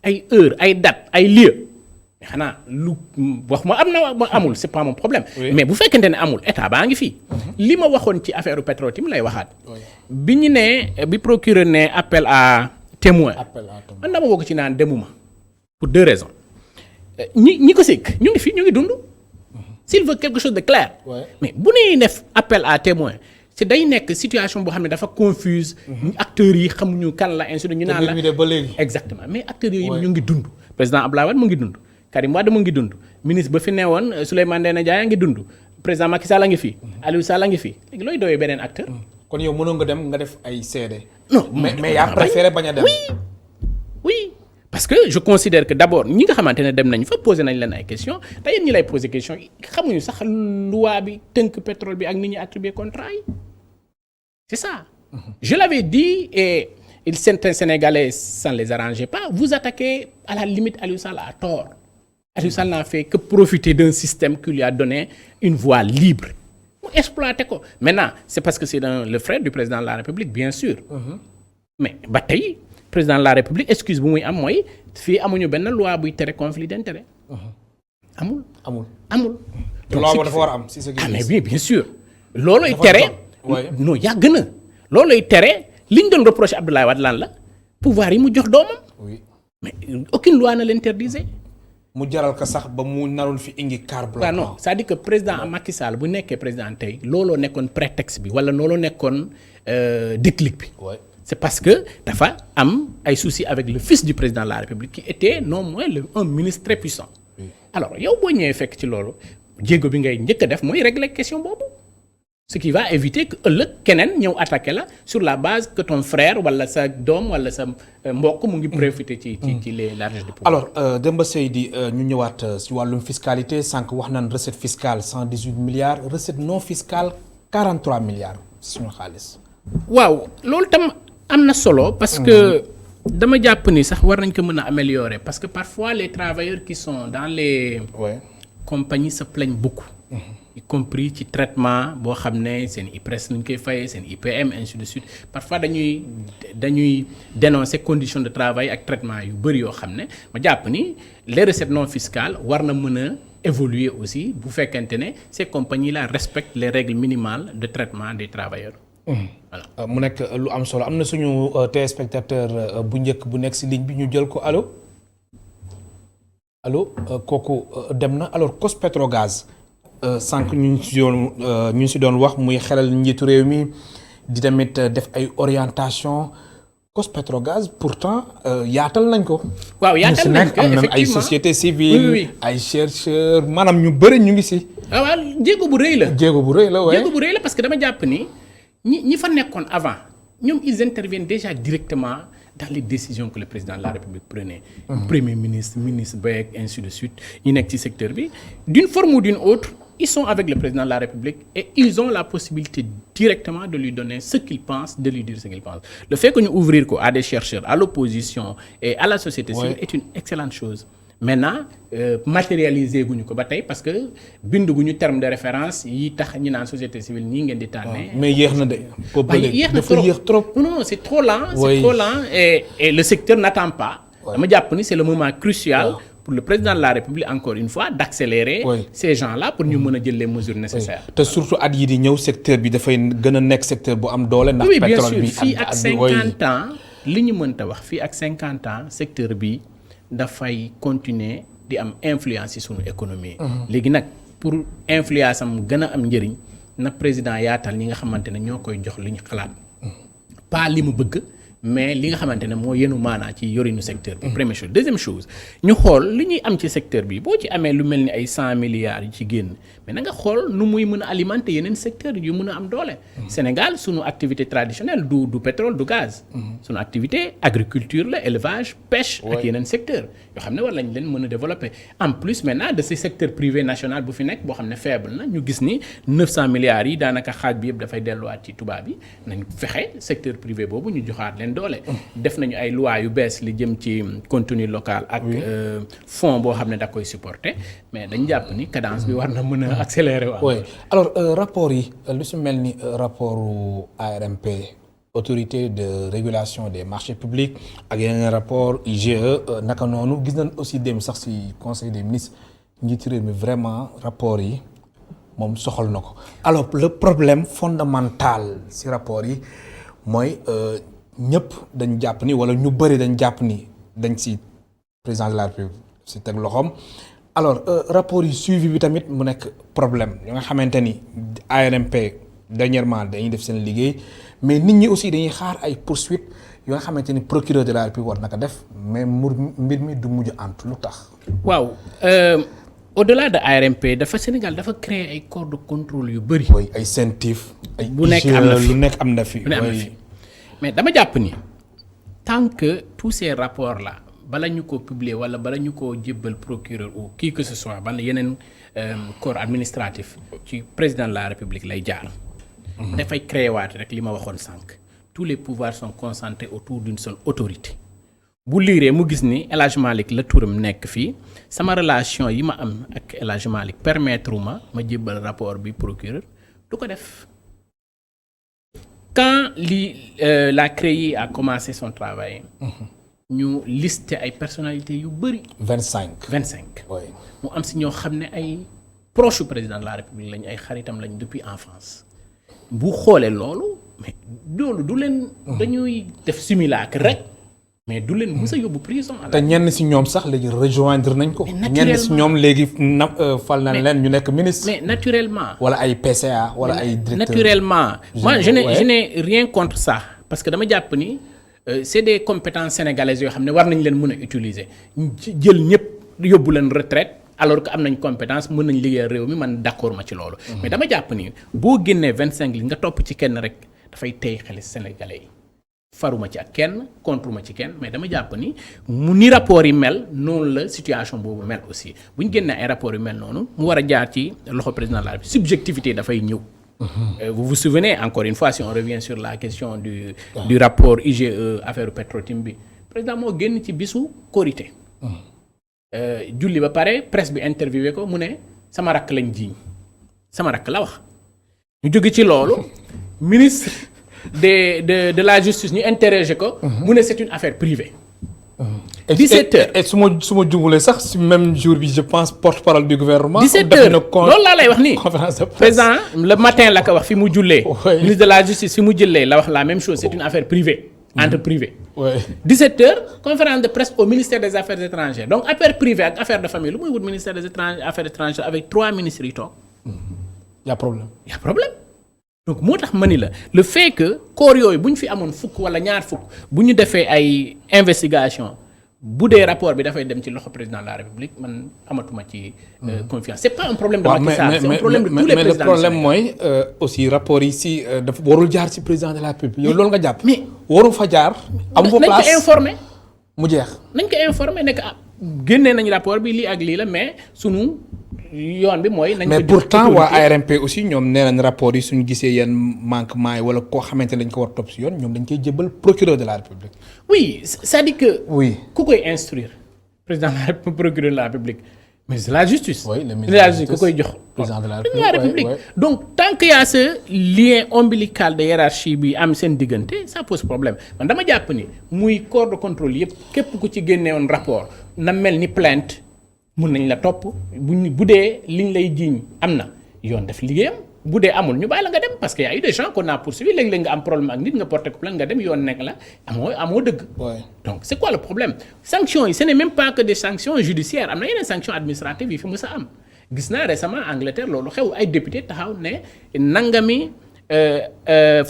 ay heure ay date ay lieu xanaa lu wax ma am na ma amul c'est pas mon problème. mais bu fekkente ne amul état baa ngi fii. li ma waxoon ci affaire Petro-Tim lay waxaat. bi ñu nee bi procureur ne appel à témoin. man dama bokk ci naan demuma. pour 2 raisons ñi ko sikk ñu ngi fii ñu ngi dund. s'il veut quelque chose de clair. mais bu ñuy def appel à témoin ci day nekk situation boo xam ne dafa confuse. acteurs yi xamuñu kan la ainsi de ñu naan la exactement mais acteurs yooyu ñu ngi dund. président Abdoulaye Wade mu ngi dund. Karim Wade mu ngi dund ministre ba fi newoon Souleymane Ndéné Ndiaye a ngi dund président Macky Sall a ngi fi. Aliou Sall a ngi fi léegi looy doyee beneen acteur. kon yow mënoon nga dem nga def ay seede. non mais yaa préféré bañ a dem. oui parce que je considère que d'abord ñi nga xamante ne dem nañ fa posé nañ leen ay questions te yéen ñi lay posé question xamuñu sax loi bi tënk pétrole bi ak ni ñuy attribuer contrat yi c'est ça. Je l'avais dit et certains Sénégalais ça ne les arrangeait pas vous attaquez à la limite Aliou Sall à tort. Aliou Sall n'a fait que profiter d'un système qui lui a donné une voie libre. Mu exploité ko maintenant c'est parce que c'est le frère du président de la République bien sûr. mais ba tey président de la République excuse bu muy am mooy fii amuñu benn loi buy tere conflit d'intérêt. amul. loi boobu dafa war a am si sa gis. mais bien sûr. loolooy tere. non yàgg na. loolooy tere li ñu doon reproché Abdoulaye Wade lan la pouvoir yi mu jox doomam. mais aucune loi ne l'interdisait. mu jaral ko sax ba mu naroon fi indi carte blanche. non c'est-à-dire que président Macky Sall bu nekkee président tey looloo nekkoon prétexte bi wala looloo nekkoon déclic bi. c'est parce que dafa am ay soucis avec le fils du président de la République qui était non moins un ministre très puissant. alors yow boo ñëwee fekk ci loolu jéego bi ngay njëkk a def mooy régler question boobu. ce qui va éviter que ëllëg keneen ñëw attaquer la sur la base que ton frère wala sa doom wala sa mbokk mu ngi profiter ci les largesses du pouvoir. alors Demba Seydi ñu ñëwaat ci wàllum fiscalité sànq wax nañ recette fiscale 118 milliards recette non fiscale 43 milliards suñu xaalis. waaw loolu tam am na solo parce que dama jàpp ni sax war nañ ko mën a améliorer parce que parfois les travailleurs qui sont dans les compagnies se plaignent beaucoup. y compris ci traitement boo xam ne seen IPRES nañ koy fayee seen IPM ainsi de suite parfois dañuy dénoncer conditions de travail ak traitement yu bëri yoo xam ne ma jàpp ni les recettes non fiscales war na mën a évoluer aussi bu fekkente ne ces compagnies là respectent les règles minimales de traitement des travailleurs. voilà mu nekk lu am solo am na suñu téléspectateur bu njëkk bu nekk ci ligne bi ñu jël ko allo kooku dem na alors COS-Petrogaz. sànq ñu ngi si doon wax muy xelal njiitu réew mi di tamit def ay orientation COS-Petrogaz pourtant yaatal nañ ko. waaw yaatal nañ ko am na ay société civile ay chercheurs maanaam ñu bëri ñu ngi si. waaw jéego bu rëy la. jéego bu rëy la waaye jéego bu rëy la parce que dama jàpp ni ñi fa nekkoon avant ñoom ils interviennent déjà directement dans les décisions que le président de la République prenait. Premier ministre beeg ainsi de suite ñu nekk ci secteur bi d'une forme ou d'une autre. Ils sont avec le président de la République et ils ont la possibilité directement de lui donner ce qu'il pense, de lui dire ce qu'il pense. Le fait que nous ouvrir à des chercheurs, à l'opposition et à la société civile est une excellente chose. Maintenant, matérialiser guñu ko ba tey parce que binduguñu terme de référence yi tax ñu naan société civile nii ngeen di tànnee. mais yéex na de. yéex na trop non c'est trop lent. c'est trop lent et le secteur n'attend pas. dama jàpp ni c'est le moment crucial. pour le président de la République encore une fois d'accélérer ces gens-là pour ñu mën a jël les mesures nécessaires. te surtout at yi di ñëw secteur bi dafay gën a nekk secteur bu am doole. ndax pétrole bi fii ak 50 ans li ñu mënta wax fii ak 50 ans secteur bi dafay continuer di am influence ci sunu économie. léegi nag pour influence am gën a am njëriñ na président yaatal ñi nga xamante ne ñoo koy jox li ñu xalaat pas li mu bëgg. mais li nga xamante ne moo yenu maanaa ci yorinu secteur bi. première chose deuxième chose ñu xool li ñuy am ci secteur bi boo ci amee lu mel ni ay 100 milliards yu ci génn mais na nga xool nu muy mën a alimenter yeneen secteur yu mën a am doole. Sénégal sunu activité traditionnelle du pétrole du gaz. sunu activité agriculture la élevage pêche. ak yeneen secteur yoo xam ne war lañ leen mën a développer en plus maintenant de ce secteur privé national bu fi nekk boo xam ne faible na ñu gis ni 900 milliards yi daanaka xaaj bi yëpp dafay delluwaat ci tubaab yi nañ fexe secteur privé boobu ñu joxaat leen leen doole. def nañu ay loi yu bees li jëm ci contenu local ak fonds boo xam ne da koy supporter mais dañ jàpp ni cadence bi war na mën a accélérer waaw. oui alors rapport yi lu si mel ni rapportu ARMP autorité de régulation des marchés publics ak yeneen rapport IGE naka noonu gis nañ aussi dem sax si conseil des ministres njiitu réew mi vraiment rapport yi moom soxal na ko alors le problème fondamental si rapport yi mooy ñëpp dañ jàpp ni wala ñu bëri dañ jàpp ni dañ si président de la République si teg loxoom alors rapport yi suivi bi tamit mu nekk problème yoo nga xamante ni ARMP dernièrement dañuy def seen liggéey mais nit ñi aussi dañuy xaar ay poursuites yoo nga xamante ni procureur de la République war na ko def mais mbir mi du mujj ant lu tax. waaw au-delà de ARMP dafa Sénégal dafa créer ay corps de contrôle yu bëri. oui ay CENTIF. ay bu nekk am na fi lu nekk am na fi. mais dama jàpp ni tant que tous ces rapports là bala ñu ko publier wala bala ñu ko jébbal procureur ou qui que ce soit ban yeneen corps administratif ci président de la République lay jaar. dafay créer waat rek li ma waxoon sànq. tous les pouvoirs sont concentrés autour d'une seule autorité. bu liiree mu gis ni El Hadj Malick la turam nekk fii sama relation yi ma am ak El Hadj Malick permettre ma jébbal rapport bi procureur du ko def. quand la CREI a commencé son travail. ñu listé ay personnalités yu bëri. 25. oui mu am si ñoo xam ne ay proche président de la République lañ ay xaritam lañ depuis enfance. bu xoolee loolu mais loolu du leen. dañuy def simulacre rek. mais du leen mës a yóbbu prison. te ñenn si ñoom sax léegi rejoindre nañ ko. ñenn si ñoom léegi fal nañ leen ñu nekk ministre. mais naturellement. wala ay PCA wala ay directeur. naturellement moi je n'ai rien contre ça parce que dama jàpp ni c'est des compétences sénégalaises yoo xam ne war nañ leen mën a utiliser jël ñëpp yóbbu leen retraite alors que am nañ compétence mën nañ liggéey réew mi man d'accord ma ci loolu. mais dama jàpp ni boo génnee 25 li nga topp ci kenn rek dafay tey xel sénégalais yi. faruma ci ak kenn contre ma ci kenn mais dama jàpp ni mu ni rapport yi mel noonu la situation boobu mel aussi bu ñu génnee ay rapport yu mel noonu mu war a jaar ci loxo président de la République subjectivité dafay ñëw. Vous vous souvenez encore une fois si on revient sur la question du rapport IGE affaire Petro-Tim bi président moo génn ci bisu Korité. julli ba pare presse bi interviewé ko mu ne sama rakk lañ jiiñ sama rakk la wax ñu jóge ci loolu ministre. de la justice ñu interroger ko. mu ne c'est une affaire privée. 17h et su ma jubulee sax si même jour bi je pense porte-parole du gouvernement. 17h loolu laa lay wax nii. conférence de presse président le matin la ko wax fi mu jullee. ministre de la justice fi mu jëlee la wax la même chose c'est une affaire privée. entre privés. 17h conférence de presse au ministère des affaires étrangères donc affaire privée ak affaire de famille lu muy wut ministère des affaires étrangères avec 3 ministres yi toog. y a problème. donc moo tax ma ni la le fait que corps yooyu bu ñu fi amoon fukk wala ñaar fukk bu ñu defee ay investigation bu dee rapport bi dafay dem ci loxo président de la République man amatuma ci confiance c'est pas un problème de Macky Sall c'est un problème de tous les présidents. mais le problème mooy aussi rapport yi si dafa warul jaar ci président de la République yow loolu nga jàpp. mais waru fa jaar. amu fa place nañ ko informer. mu jeex. nañ ko informer ne que génnee nañ rapport bi lii ak lii la mais sunu. yoon bi mooy. nañ ko mais pourtant waa ARMP aussi ñoom nee nañ rapport yi suñu gisee yenn manquement yi wala koo xamante ne dañ ko war topp si yoon ñoom dañ koy jébbal procureur de la République. oui c'est-à-dire que. oui ku koy instruire président de la République procureur de la République ministre de la justice. oui le ministre de la justice ku koy jox. président de la République donc tant qu'il y a ce lien ombilical de hiérarchie bi am seen diggante ça pose problème man dama jàpp ni muy corps de contrôle yëpp képp ku ci génne woon rapport na mel ni plainte. mun nañ la topp bu dee liñ lay jiiñ am na yoon def liggéeyam bu dee amul ñu bàyyi la nga dem parce que y a eu des gens qu'on a poursuivi léeg-léeg nga am problème ak nit nga porté ko plainte nga dem yoon nekk la amoo dëgg. donc c'est quoi le problème sanctions yi ce n'est même pas que des sanctions judiciaires am na yeneen sanctions administratives yi fi mu sa am gis naa récemment Angleterre loolu xew ay député taxaw ne nangami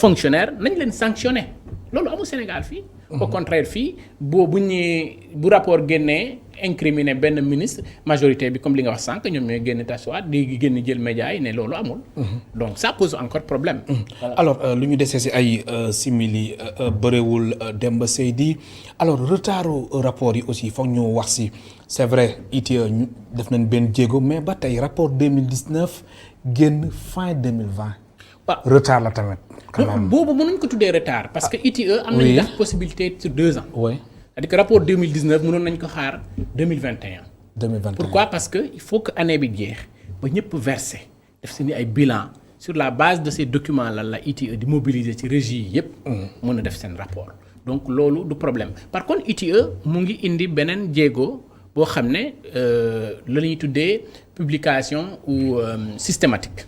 fonctionnaire nañ leen sanctionner loolu amul Sénégal fii. au contraire fii bu rapport génnee. incriminer benn ministre majorité bi comme li nga wax sànq ñoom ñooy génn tasuwaat di génn jël média yi ne loolu amul. donc ça pose encore problème. alors lu ñu desee si ay simili bëriwul Demba Seydi alors retardu rapport yi aussi foog ñu wax si c'est vrai ITIE ñu def nañ benn jéego mais ba tey rapport 2019 génn fin 2020. retard la tamit. boobu mënuñ ko tuddee retard parce que ITIE am nañ def possibilité sur 2 ans. oui c'est-à-dire que rapport 2019 mënoon nañ ko xaar 2021. 2021 pourquoi parce que il faut que année bi jeex ba ñëpp verser def seeni ay bilan sur la base de ces documents la ITIE di mobiliser ci régie yi yëpp. mën a def seen rapport donc loolu du problème par contre ITIE mu ngi indi beneen jéego boo xam ne la ñuy tuddee publication ou systématique.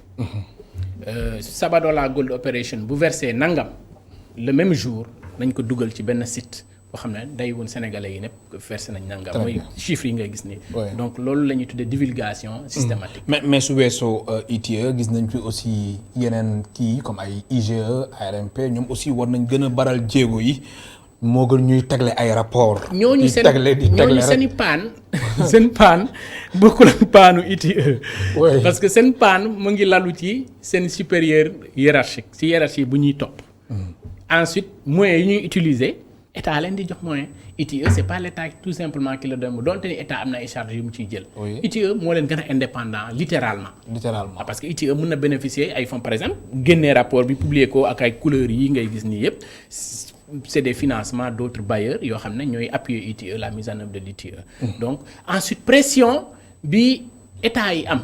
Sabadola Gold Operation bu versé nangam le même jour nañ ko dugal ci benn site boo xam ne day woon sénégalais yi ñëpp versé nañ nangam. mooy chiffres yi ngay gis nii. donc loolu la ñuy tuddee divulgation systématique. mais su weesoo ITIE gis nañ fi aussi yeneen kii comme ay IGE ARMP ñoom aussi war nañ gën a baral jéego yi moo gën ñuy tegle ay rapport ñooñu seen i paan seen paan bokkul ak paanu ITIE. parce que seen paan mu ngi lalu ci seen supérieur hiérarchique ci hiérarchie bu ñuy topp. ensuite moyens yi ñuy utiliser état leen di jox moyen ITIE c'est pas l'état tout simplement qui le donne donte ni état am na ay charges yu mu ciy jël. ITIE moo leen gën a indépendant littéralement. parce que ITIE mën na bénéficier ay fonds par exemple génnee rapport bi publier ko ak ay couleurs yi ngay gis nii yëpp. C'est des financements d'autres bailleurs yoo xam ne ñooy appuyer ITIE la mise en œuvre de l'ITIE. donc ensuite pression bi état yi am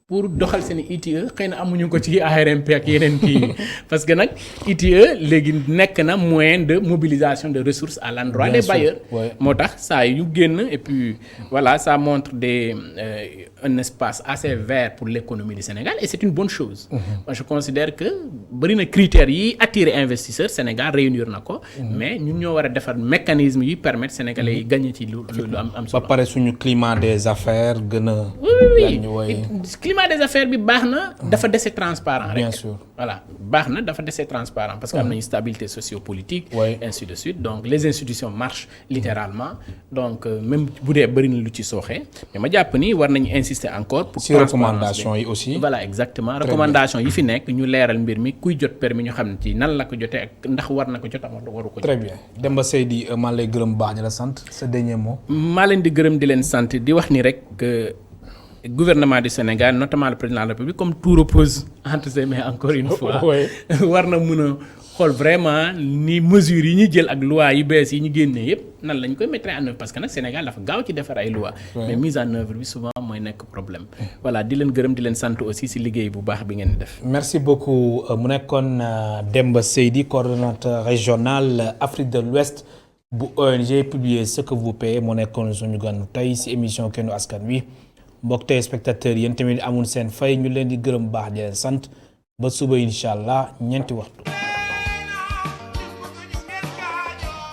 pour doxal seen ITIE xëy na amuñu ko ci ARMP ak yeneen kii parce que nag ITIE léegi nekk na moyen de mobilisation de ressources à l'endroit des bailleurs. moo tax saa yu génn et puis voilà ça montre un espace assez vert pour l'économie du Sénégal et c'est une bonne chose. Moi je considère que bari na critères yi attirer investisseurs Sénégal réunir na ko. mais ñun ñoo war a defar mécanisme yi permettre Sénégalais yi gagner ci lu am solo. ba pare suñu climat des affaires gën a. oui climat des affaires bi baax na dafa dese transparent rek. bien sûr voilà baax na dafa dese transparent parce que am nañu stabilité sociopolitique. ainsi de suite donc les institutions marchent littéralement donc même bu dee bëri na lu ci sooxee mais ma jàpp ni war nañu insister encore. pour ci recommandation yi aussi. voilà exactement recommandation yi fi nekk ñu leeral mbir mi kuy jot permis ñu xam ne ci nan la ko jotee ak ndax war na ko jot am waru ko jot. très bien Demba Seydi maa lay gërëm baax di la sant sa dernier mot. maa leen di gërëm di leen sant di wax ni rek. Gouvernement du Sénégal notamment le président de la République comme tout repose entre ses mains encore une fois war na mën a xool vraiment ni mesures yi ñu jël ak loi yi bees yi ñu génnee yëpp nan lañ koy mettre en œuvre parce que nag Sénégal dafa gaaw ci defar ay loi mais mise en œuvre bi souvent mooy nekk problème voilà di leen gërëm di leen sant aussi ci liggéey bu baax bi ngeen di def. merci beaucoup mu nekkoon Demba Seydi coordonnateur régional Afrique de l'Ouest bu ONG Publiez ce que vous payez moo nekkoon suñu gan tey ci émission Kennu Askan Wi. mbokk tey spectateurs yéen tamit amul seen fay ñu leen di gërëm baax di leen sant ba suba incha allah ñeenti waxtu.